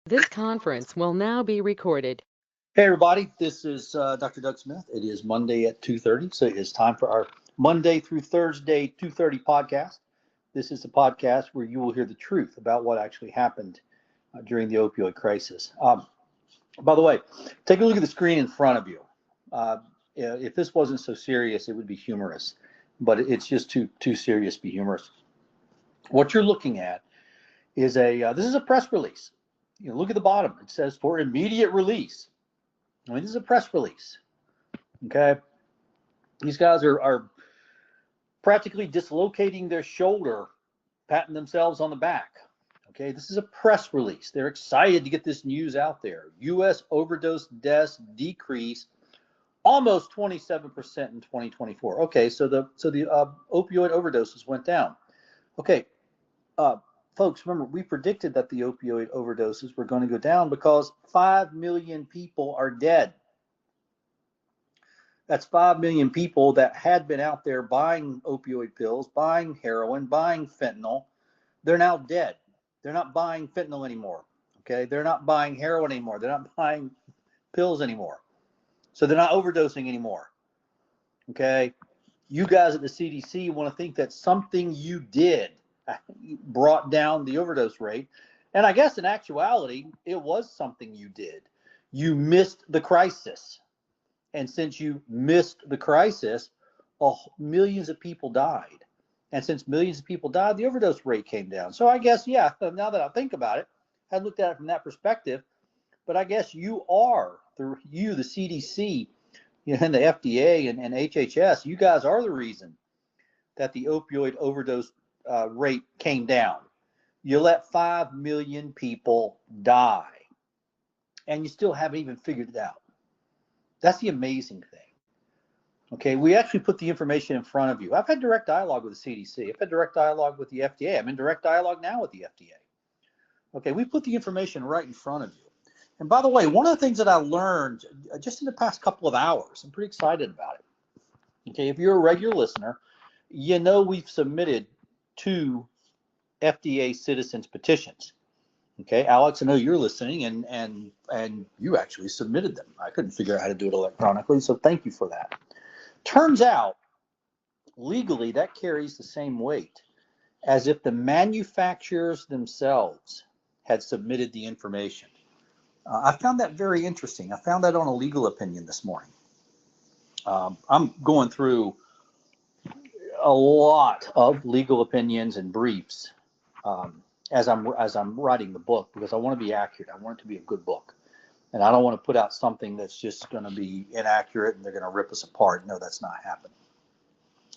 This conference will now be recorded. Hey everybody, this is Dr. Doug Smith. It is Monday at 2:30, so it is time for our Monday through Thursday 2:30 podcast. This is the podcast where you will hear the truth about what actually happened during the opioid crisis. By the way, take a look at the screen in front of you. If this wasn't so serious, it would be humorous, but it's just too serious to be humorous. What you're looking at is this is a press release. Look at the bottom. It says for immediate release. I mean, this is a press release. Okay, these guys are practically dislocating their shoulder, patting themselves on the back. Okay, this is a press release. They're excited to get this news out there. U.S. overdose deaths decrease almost 27% in 2024. Okay, so the opioid overdoses went down. Okay, folks, remember we predicted that the opioid overdoses were going to go down because 5 million people are dead. That's 5 million people that had been out there buying opioid pills, buying heroin, buying fentanyl. They're now dead. They're not buying fentanyl anymore. Okay, they're not buying heroin anymore. They're not buying pills anymore. So they're not overdosing anymore. Okay, you guys at the CDC want to think that something you did brought down the overdose rate. And I guess in actuality, it was something you did. You missed the crisis. And since you missed the crisis, millions of people died. And since millions of people died, the overdose rate came down. So I guess, yeah, now that I think about it, I looked at it from that perspective. But I guess the CDC, and the FDA and HHS, you guys are the reason that the opioid overdose rate came down. You let 5 million people die, and you still haven't even figured it out. That's the amazing thing. Okay, we actually put the information in front of you. I've had direct dialogue with the CDC. I've had direct dialogue with the FDA. I'm in direct dialogue now with the FDA. Okay, we put the information right in front of you. And by the way, one of the things that I learned just in the past couple of hours, I'm pretty excited about it. Okay, if you're a regular listener, we've submitted 2 FDA citizens petitions. Okay, Alex, I know you're listening, and you actually submitted them. I couldn't figure out how to do it electronically, so thank you for that. Turns out, legally, that carries the same weight as if the manufacturers themselves had submitted the information. I found that very interesting. I found that on a legal opinion this morning. I'm going through a lot of legal opinions and briefs as I'm writing the book, because I want to be accurate. I want it to be a good book, and I don't want to put out something that's just going to be inaccurate and they're going to rip us apart. No, that's not happening.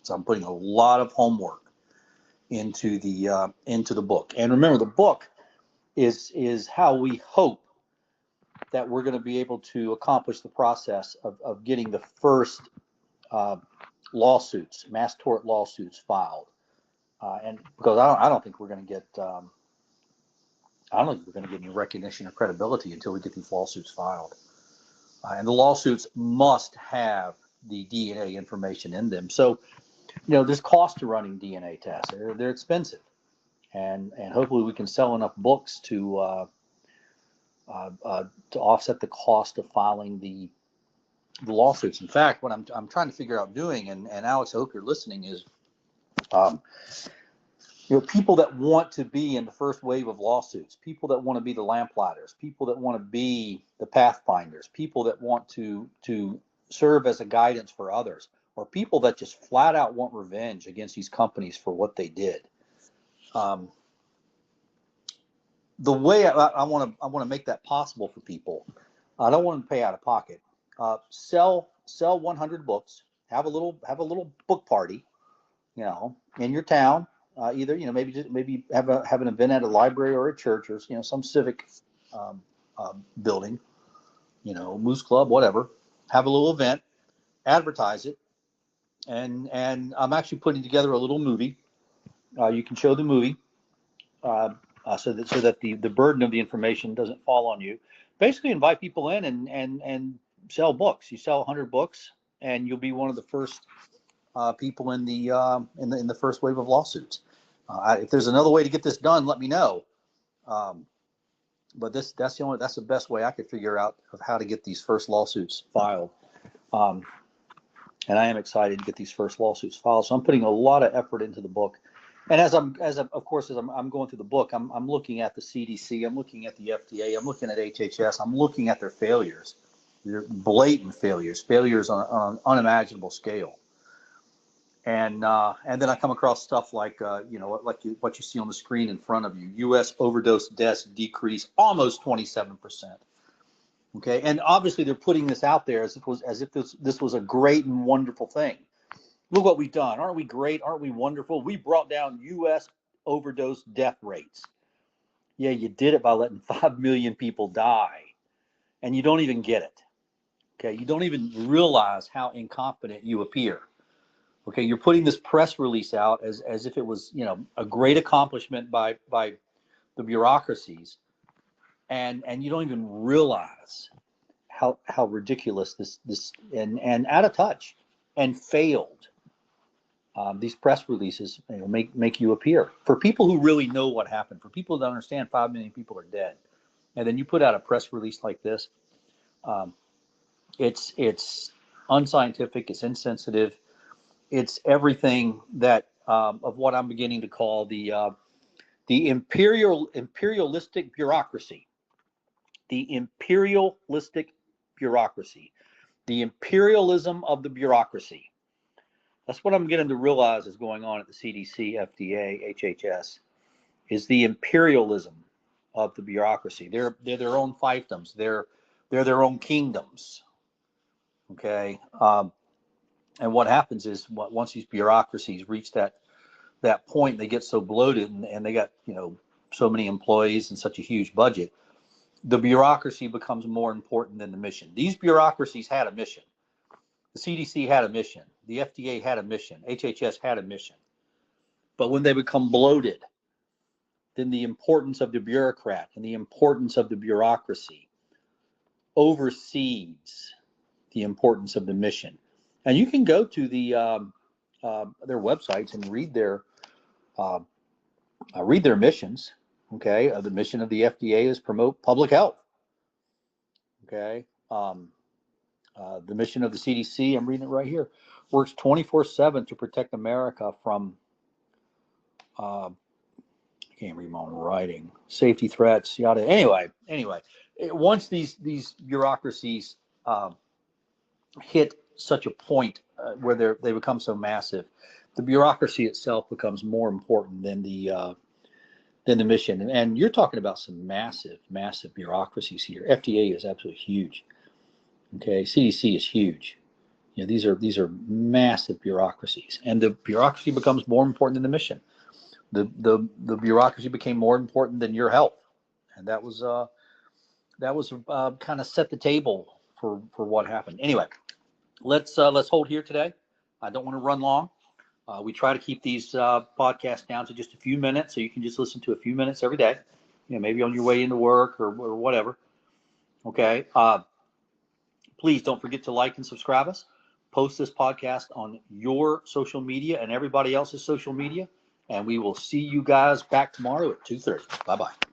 So I'm putting a lot of homework into the book. And remember, the book is how we hope that we're going to be able to accomplish the process of getting the first lawsuits, mass tort lawsuits filed. And because I don't think we're going to get I don't think we're going to get any recognition or credibility until we get these lawsuits filed. And the lawsuits must have the DNA information in them. So, there's cost to running DNA tests. They're expensive, and hopefully we can sell enough books to offset the cost of filing the lawsuits. In fact, what I'm trying to figure out doing, and Alex, I hope you're listening, is people that want to be in the first wave of lawsuits, people that want to be the lamplighters, people that want to be the pathfinders, people that want to serve as a guidance for others, or people that just flat out want revenge against these companies for what they did. The way I want to make that possible for people, I don't want them to pay out of pocket. Sell 100 books. Have a little book party, in your town. Either maybe have an event at a library or a church, or some civic building, Moose Club, whatever. Have a little event, advertise it, and I'm actually putting together a little movie. You can show the movie, so that the burden of the information doesn't fall on you. Basically, invite people in and sell books. You sell 100 books, and you'll be one of the first people in the first wave of lawsuits. If there's another way to get this done, let me know. but that's the best way I could figure out of how to get these first lawsuits filed. And I am excited to get these first lawsuits filed. So I'm putting a lot of effort into the book. And as I'm going through the book, I'm looking at the CDC, I'm looking at the FDA, I'm looking at HHS, I'm looking at their failures, their blatant failures on an unimaginable scale. And then I come across stuff like what you see on the screen in front of you. U.S. overdose deaths decreased almost 27%. Okay, and obviously they're putting this out there as if this was a great and wonderful thing. Look what we've done. Aren't we great? Aren't we wonderful? We brought down U.S. overdose death rates. Yeah, you did it by letting 5 million people die, and you don't even get it. Okay, you don't even realize how incompetent you appear. Okay, you're putting this press release out as if it was, a great accomplishment by the bureaucracies, and you don't even realize how ridiculous this and out of touch and failed these press releases make you appear. For people who really know what happened, for people that understand 5 million people are dead, and then you put out a press release like this, it's unscientific, it's insensitive. It's everything that of what I'm beginning to call the imperialistic bureaucracy, the imperialistic bureaucracy, the imperialism of the bureaucracy. That's what I'm beginning to realize is going on at the CDC, FDA, HHS, is the imperialism of the bureaucracy. They're their own fiefdoms. They're their own kingdoms. Okay. And what happens is once these bureaucracies reach that point, they get so bloated and they got, so many employees and such a huge budget, the bureaucracy becomes more important than the mission. These bureaucracies had a mission. The CDC had a mission. The FDA had a mission. HHS had a mission. But when they become bloated, then the importance of the bureaucrat and the importance of the bureaucracy oversees the importance of the mission. And you can go to their websites and read their missions. Okay, the mission of the FDA is promote public health. Okay, the mission of the CDC, I'm reading it right here, works 24/7 to protect America from I can't read my own writing, safety threats, yada. Anyway, once these bureaucracies hit such a point where they become so massive, the bureaucracy itself becomes more important than the mission. And you're talking about some massive bureaucracies here. FDA is absolutely huge. Okay, CDC is huge. These are massive bureaucracies, and the bureaucracy becomes more important than the mission. The bureaucracy became more important than your health, and that was kind of set the table for what happened. Anyway, let's hold here today. I don't want to run long. We try to keep these podcasts down to just a few minutes, so you can just listen to a few minutes every day. Maybe on your way into work or whatever. Okay. Please don't forget to like and subscribe us. Post this podcast on your social media and everybody else's social media. And we will see you guys back tomorrow at 2:30. Bye-bye.